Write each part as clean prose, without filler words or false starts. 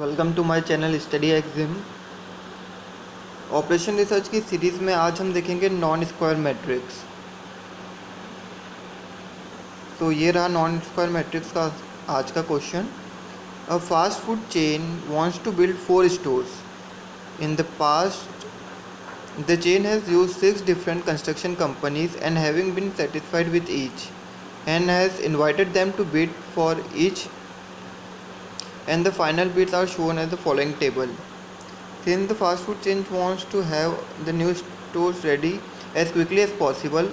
Welcome to my channel study exam. Operation research की series में आज हम देखेंगे नॉन स्क्वायर मैट्रिक्स। तो ये रहा नॉन स्क्वायर मैट्रिक्स का आज का question. A fast food chain wants to build 4 stores. In the past the chain has used 6 different construction companies and having been satisfied with each and has invited them to bid for each, and the final bids are shown as the following table. Since the fast food chain wants to have the new stores ready as quickly as possible,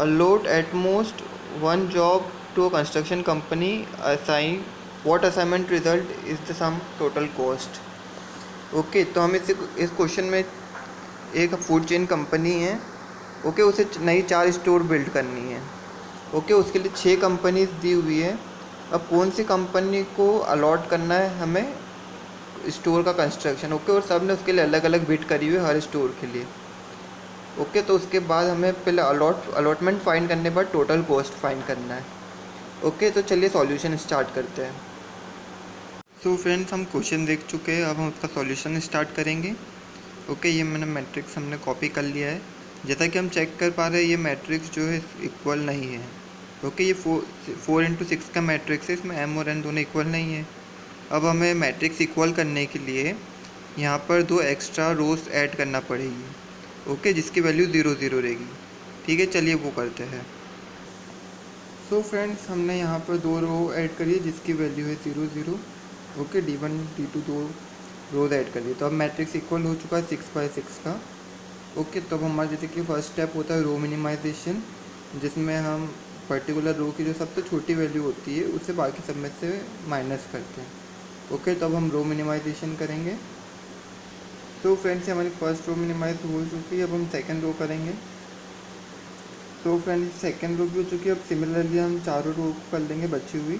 allot at most one job to a construction company. Assign what assignment result is the sum total cost. Okay तो हम इस question में एक food chain company है, okay उसे नई 4 store build करनी है। ओके उसके लिए 6 कंपनीज दी हुई है। अब कौन सी कंपनी को अलॉट करना है हमें स्टोर का कंस्ट्रक्शन। ओके और सब ने उसके लिए अलग अलग बिड करी हुई है हर स्टोर के लिए। ओके तो उसके बाद हमें पहले अलॉटमेंट फाइंड करने के बाद टोटल कॉस्ट फाइंड करना है। ओके तो चलिए सॉल्यूशन स्टार्ट करते हैं। सो फ्रेंड्स हम क्वेश्चन देख चुके हैं, अब हम उसका सॉल्यूशन स्टार्ट करेंगे। ओके ये मैंने मैट्रिक्स हमने कॉपी कर लिया है। जैसा कि हम चेक कर पा रहे हैं ये मैट्रिक्स जो है इक्वल नहीं है। ओके ये 4 इंटू 6 का मैट्रिक्स है, इसमें m और n दोनों इक्वल नहीं है। अब हमें मैट्रिक्स इक्वल करने के लिए यहाँ पर 2 एक्स्ट्रा रोज ऐड करना पड़ेगी। ओके जिसकी वैल्यू 0 0 रहेगी। ठीक है चलिए वो करते हैं। सो फ्रेंड्स हमने यहाँ पर 2 रो ऐड करी है जिसकी वैल्यू है 0 0। ओके D1 D2 2 रोज ऐड कर दिए। तो अब मैट्रिक्स इक्वल हो चुका है 6/6 का। ओके तो अब हमारा जैसे कि फर्स्ट स्टेप होता है रो मिनिमाइजेशन, जिसमें हम पर्टिकुलर रो की जो सबसे छोटी वैल्यू होती है उसे बाकी सब में से माइनस करते हैं। ओके तो अब हम रो मिनिमाइजेशन करेंगे। तो फ्रेंड्स हमारी फर्स्ट रो मिनिमाइज हो चुकी है, अब हम सेकंड रो करेंगे। तो फ्रेंड्स सेकंड रो भी हो चुकी है, अब सिमिलरली हम चारों रो कर लेंगे बची हुई।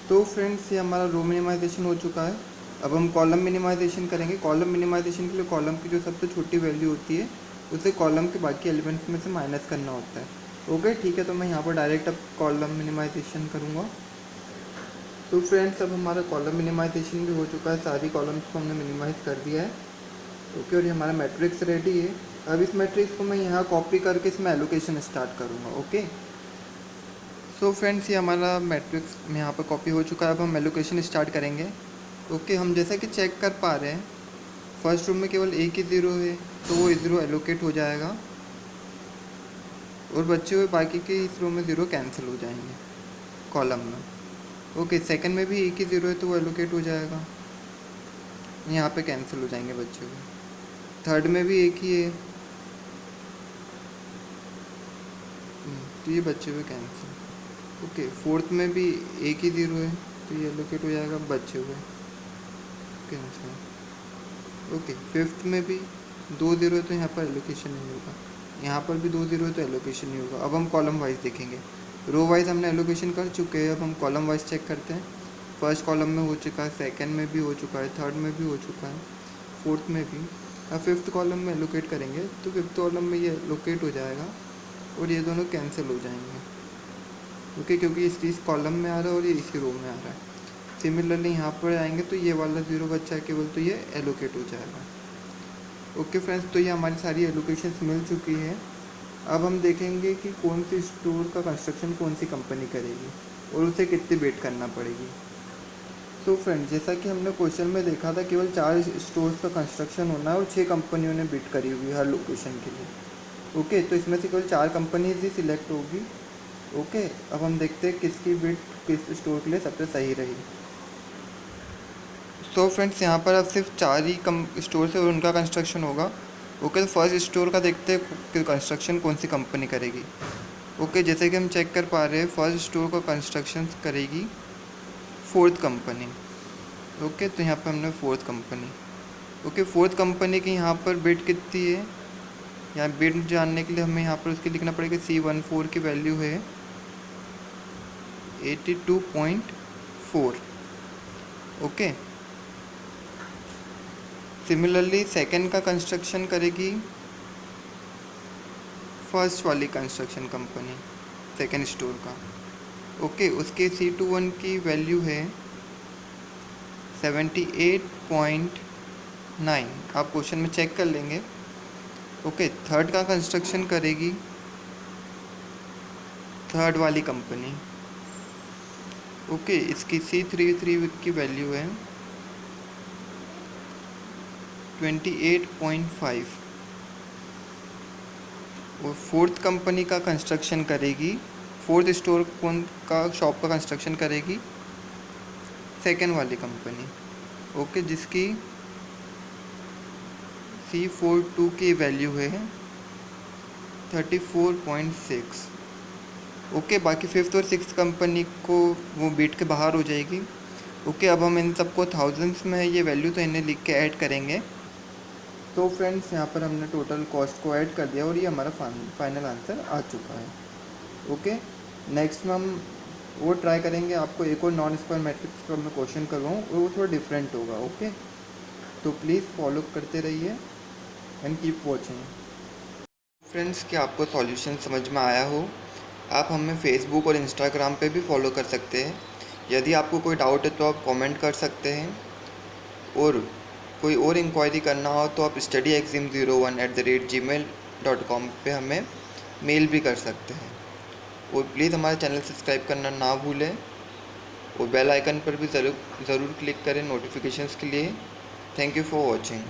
तो फ्रेंड्स ये हमारा रो मिनिमाइजेशन हो चुका है। अब हम कॉलम मिनिमाइजेशन करेंगे। कॉलम मिनिमाइजेशन के लिए कॉलम की जो सबसे छोटी वैल्यू होती है उसे कॉलम के बाकी एलिमेंट्स में से माइनस करना होता है। ओके ठीक है तो मैं यहाँ पर डायरेक्ट अब कॉलम मिनिमाइजेशन करूँगा। तो फ्रेंड्स अब हमारा कॉलम मिनिमाइजेशन भी हो चुका है, सारी कॉलम्स को हमने मिनिमाइज़ कर दिया है। ओके और ये हमारा मैट्रिक्स रेडी है। अब इस मैट्रिक्स को मैं यहाँ कॉपी करके इसमें एलोकेशन स्टार्ट करूँगा। ओके सो फ्रेंड्स ये हमारा मैट्रिक्स में यहाँ पर कॉपी हो चुका है। अब हम एलोकेशन स्टार्ट करेंगे। ओके हम जैसा कि चेक कर पा रहे हैं फर्स्ट रो में केवल एक ही ज़ीरो है तो वो 0 एलोकेट हो जाएगा और बचे हुए बाकी के इस रो में 0 कैंसिल हो जाएंगे कॉलम में। ओके सेकंड में भी एक ही ज़ीरो है तो वो एलोकेट हो जाएगा, यहाँ पे कैंसिल हो जाएंगे बचे हुए। थर्ड में भी एक ही है तो ये बचे हुए कैंसिल। ओके फोर्थ में भी एक ही ज़ीरो है तो ये एलोकेट हो जाएगा, बचे हुए कैंसिल। ओके फिफ्थ में भी 2 ज़ीरो है तो यहाँ पर एलोकेशन नहीं होगा, यहाँ पर भी 2 ज़ीरो है तो एलोकेशन नहीं होगा। अब हम कॉलम वाइज देखेंगे। रो वाइज हमने एलोकेशन कर चुके हैं, अब हम कॉलम वाइज चेक करते हैं। फर्स्ट कॉलम में हो चुका है, सेकंड में भी हो चुका है, थर्ड में भी हो चुका है, फोर्थ में भी। अब फिफ्थ कॉलम में एलोकेट करेंगे तो फिफ्थ कॉलम में ये एलोकेट हो जाएगा और ये दोनों कैंसिल हो जाएंगे। ओके क्योंकि इस कॉलम में आ रहा है और ये इसी रो में आ रहा है। सिमिलरली यहाँ पर आएंगे तो ये वाला 0 बच्चा है केवल तो ये एलोकेट हो जाएगा। ओके फ्रेंड्स तो ये हमारी सारी एलोकेशंस मिल चुकी है। अब हम देखेंगे कि कौन सी स्टोर का कंस्ट्रक्शन कौन सी कंपनी करेगी और उसे कितनी बिड करना पड़ेगी। सो फ्रेंड्स जैसा कि हमने क्वेश्चन में देखा था केवल 4 स्टोर्स का कंस्ट्रक्शन होना है और 6 कंपनियों ने बिड करी हुई है हर लोकेशन के लिए। ओके तो इसमें से केवल 4 कंपनीज ही सिलेक्ट होगी। ओके अब हम देखते हैं किसकी बिड किस स्टोर के लिए सबसे सही रही। सो फ्रेंड्स यहाँ पर अब सिर्फ 4 ही स्टोर से और उनका कंस्ट्रक्शन होगा। ओके तो फर्स्ट स्टोर का देखते हैं कि कंस्ट्रक्शन कौन सी कंपनी करेगी। ओके जैसे कि हम चेक कर पा रहे हैं फर्स्ट स्टोर का कंस्ट्रक्शन करेगी 4th कंपनी। ओके तो यहाँ पर हमने 4th company. Okay 4th company की यहाँ पर बिड कितनी है, यहाँ बिड जानने के लिए हमें यहाँ पर उसकी लिखना पड़ेगा। C14 की वैल्यू है 82.4। ओके सिमिलरली सेकंड का कंस्ट्रक्शन करेगी फर्स्ट वाली कंस्ट्रक्शन कंपनी सेकंड स्टोर का। ओके उसके C21 की वैल्यू है 78.9 आप क्वेश्चन में चेक कर लेंगे। ओके, थर्ड का कंस्ट्रक्शन करेगी थर्ड वाली कंपनी। ओके, इसकी C33 की वैल्यू है 28.5। और फोर्थ कंपनी का कंस्ट्रक्शन करेगी, फोर्थ स्टोर कौन का शॉप का कंस्ट्रक्शन करेगी, सेकेंड वाली कंपनी। ओके, जिसकी C42 की वैल्यू है 34.6। ओके, बाकी फिफ्थ और सिक्स कंपनी को वो बीट के बाहर हो जाएगी। ओके, अब हम इन सबको थाउजेंड्स में ये वैल्यू तो इन्हें लिख के ऐड करेंगे। तो फ्रेंड्स, यहाँ पर हमने टोटल कॉस्ट को ऐड कर दिया और ये हमारा फाइनल आंसर आ चुका है। ओके, नेक्स्ट में हम वो ट्राई करेंगे, आपको एक और नॉन स्क्वायर मैट्रिक्स का मैं क्वेश्चन करवाऊँ और वो थोड़ा डिफरेंट होगा। ओके, तो प्लीज़ फॉलो करते रहिए एंड कीप वॉचिंग। फ्रेंड्स, क्या आपको सॉल्यूशन समझ में आया हो? आप हमें फेसबुक और इंस्टाग्राम पे भी फॉलो कर सकते हैं। यदि आपको कोई डाउट है तो आप कमेंट कर सकते हैं, और कोई और इंक्वायरी करना हो तो आप studyexim01@gmail.com पे हमें मेल भी कर सकते हैं। और प्लीज़ हमारे चैनल सब्सक्राइब करना ना भूलें और बेल आइकन पर भी ज़रूर क्लिक करें नोटिफिकेशंस के लिए। Thank you for watching.